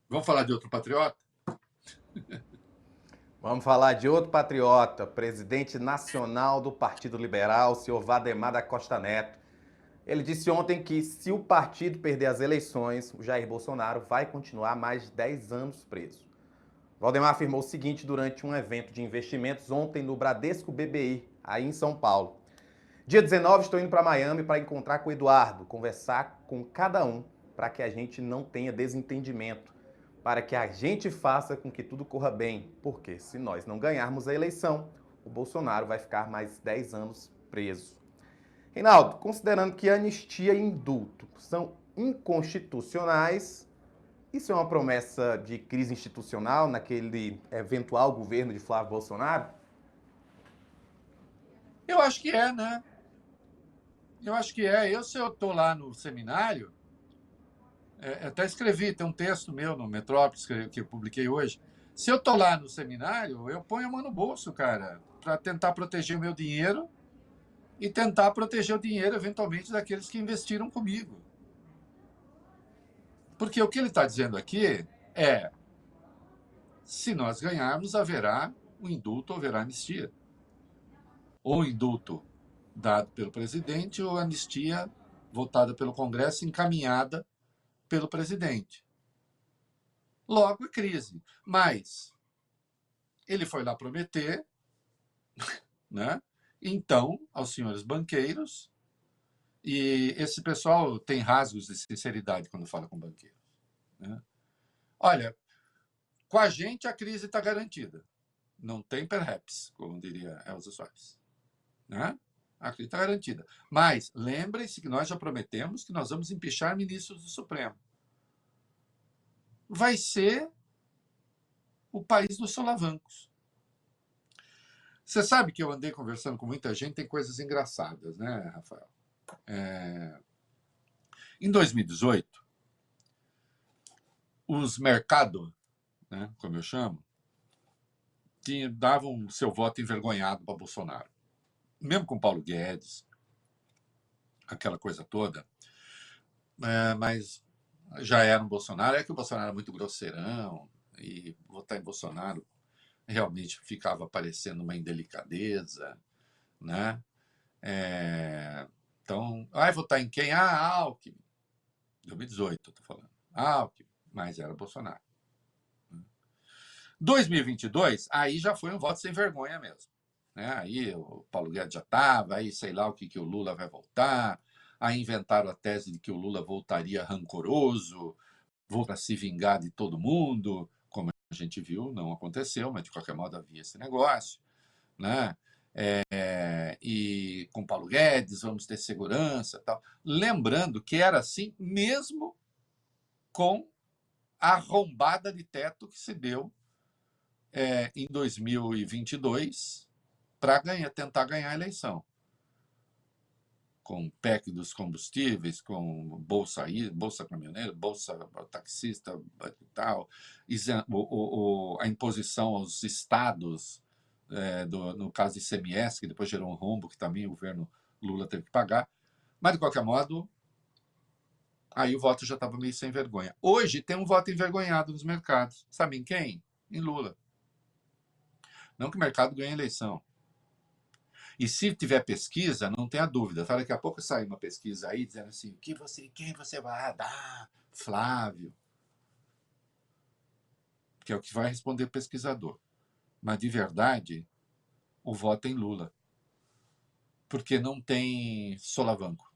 Vamos falar de outro patriota? Vamos falar de outro patriota, presidente nacional do Partido Liberal, senhor Valdemar da Costa Neto. Ele disse ontem que se o partido perder as eleições, o Jair Bolsonaro vai continuar mais de 10 anos preso. Valdemar afirmou o seguinte durante um evento de investimentos ontem no Bradesco BBI, aí em São Paulo. Dia 19 estou indo para Miami para encontrar com o Eduardo, conversar com cada um para que a gente não tenha desentendimento, para que a gente faça com que tudo corra bem, porque se nós não ganharmos a eleição, o Bolsonaro vai ficar mais 10 anos preso. Reinaldo, considerando que anistia e indulto são inconstitucionais, isso é uma promessa de crise institucional naquele eventual governo de Flávio Bolsonaro? Eu acho que é, né? Eu acho que é. Se eu estou lá no seminário, até escrevi, tem um texto meu no Metrópolis que eu publiquei hoje. Se eu estou lá no seminário, eu ponho a mão no bolso, cara, para tentar proteger o meu dinheiro e tentar proteger o dinheiro, eventualmente, daqueles que investiram comigo. Porque o que ele está dizendo aqui é: se nós ganharmos, haverá o indulto, haverá anistia. Ou indulto dado pelo presidente, ou anistia votada pelo Congresso, encaminhada pelo presidente. Logo, a crise. Mas ele foi lá prometer, né? Então, aos senhores banqueiros, e esse pessoal tem rasgos de sinceridade quando fala com banqueiros, né? Olha, com a gente a crise está garantida. Não tem perhaps, como diria Elza Soares, né? A crise está garantida. Mas lembrem-se que nós já prometemos que nós vamos empichar ministros do Supremo. Vai ser o país dos solavancos. Você sabe que eu andei conversando com muita gente, tem coisas engraçadas, né, Rafael? Em 2018, os mercados, né, como eu chamo, davam seu voto envergonhado para Bolsonaro. Mesmo com Paulo Guedes, aquela coisa toda, mas já era um Bolsonaro. É que o Bolsonaro era muito grosseirão, e votar em Bolsonaro realmente ficava parecendo uma indelicadeza, né? Então, vai votar em quem? Alckmin. 2018, estou falando. Alckmin, mas era Bolsonaro. 2022, aí já foi um voto sem vergonha mesmo, né? Aí o Paulo Guedes já estava, aí sei lá o que o Lula vai voltar, aí inventaram a tese de que o Lula voltaria rancoroso, volta a se vingar de todo mundo, como a gente viu, não aconteceu, mas de qualquer modo havia esse negócio, né? E com Paulo Guedes vamos ter segurança, tal. Lembrando que era assim mesmo com a arrombada de teto que se deu em 2022 para tentar ganhar a eleição. Com o PEC dos combustíveis, com bolsa caminhoneiro, bolsa taxista e tal, a imposição aos estados, no caso de ICMS, que depois gerou um rombo que também o governo Lula teve que pagar. Mas, de qualquer modo, aí o voto já estava meio sem vergonha. Hoje tem um voto envergonhado nos mercados. Sabe em quem? Em Lula. Não que o mercado ganhe a eleição. E se tiver pesquisa, não tenha dúvida. Daqui a pouco sai uma pesquisa aí dizendo assim: quem você vai dar? Flávio. Que é o que vai responder o pesquisador. Mas, de verdade, o voto é em Lula. Porque não tem solavanco.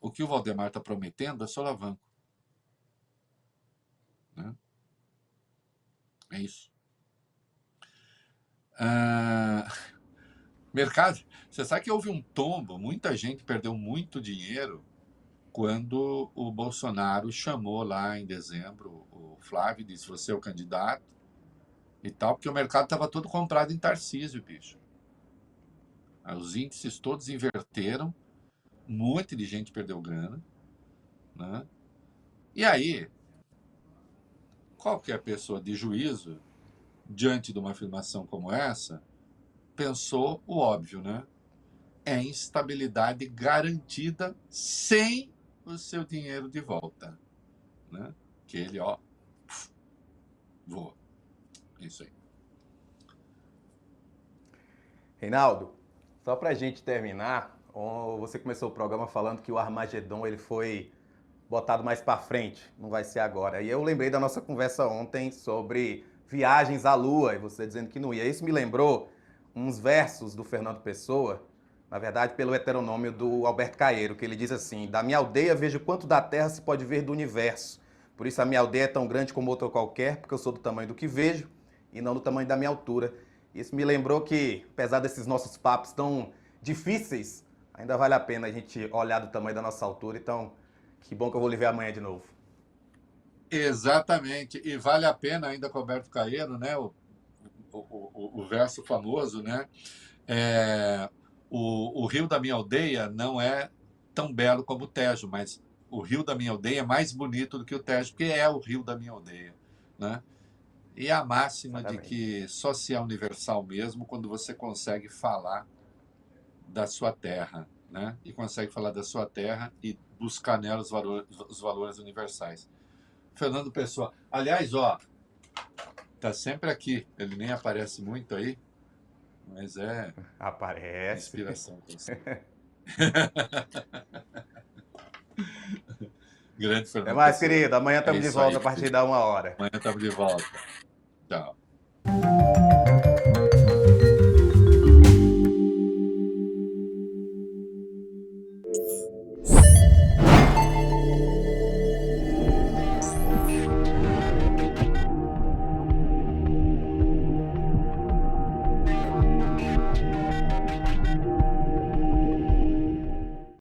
O que o Valdemar está prometendo é solavanco. Né? É isso. Mercado. Você sabe que houve um tombo, muita gente perdeu muito dinheiro quando o Bolsonaro chamou lá em dezembro o Flávio e disse: você é o candidato e tal, porque o mercado estava todo comprado em Tarcísio, bicho. Os índices todos inverteram, um monte de gente perdeu grana, né? E aí, qualquer pessoa de juízo, diante de uma afirmação como essa, pensou o óbvio, né? É instabilidade garantida sem o seu dinheiro de volta, né? que ele, ó, voa. É isso aí. Reinaldo, só para a gente terminar, você começou o programa falando que o Armagedon ele foi botado mais para frente, não vai ser agora. E eu lembrei da nossa conversa ontem sobre viagens à Lua, e você dizendo que não ia. Isso me lembrou uns versos do Fernando Pessoa, na verdade pelo heteronômio do Alberto Caeiro, que ele diz assim: da minha aldeia vejo quanto da terra se pode ver do universo. Por isso a minha aldeia é tão grande como outra qualquer, porque eu sou do tamanho do que vejo e não do tamanho da minha altura. Isso me lembrou que, apesar desses nossos papos tão difíceis, ainda vale a pena a gente olhar do tamanho da nossa altura. Então, que bom que eu vou lhe ver amanhã de novo. Exatamente. E vale a pena ainda com o Alberto Caeiro, né? O verso famoso, né? O rio da minha aldeia não é tão belo como o Tejo, mas o rio da minha aldeia é mais bonito do que o Tejo, porque é o rio da minha aldeia, né? E a máxima de Exatamente. que só se é universal mesmo quando você consegue falar da sua terra, né? E consegue falar da sua terra e buscar nela os valores universais. Fernando Pessoa. Aliás, ó, tá sempre aqui. Ele nem aparece muito aí, mas é Aparece. inspiração. Grande Até Fernando mais, Pessoa. querido. Amanhã É estamos de isso aí, volta a meu partir querido. da 1h. Amanhã estamos de volta.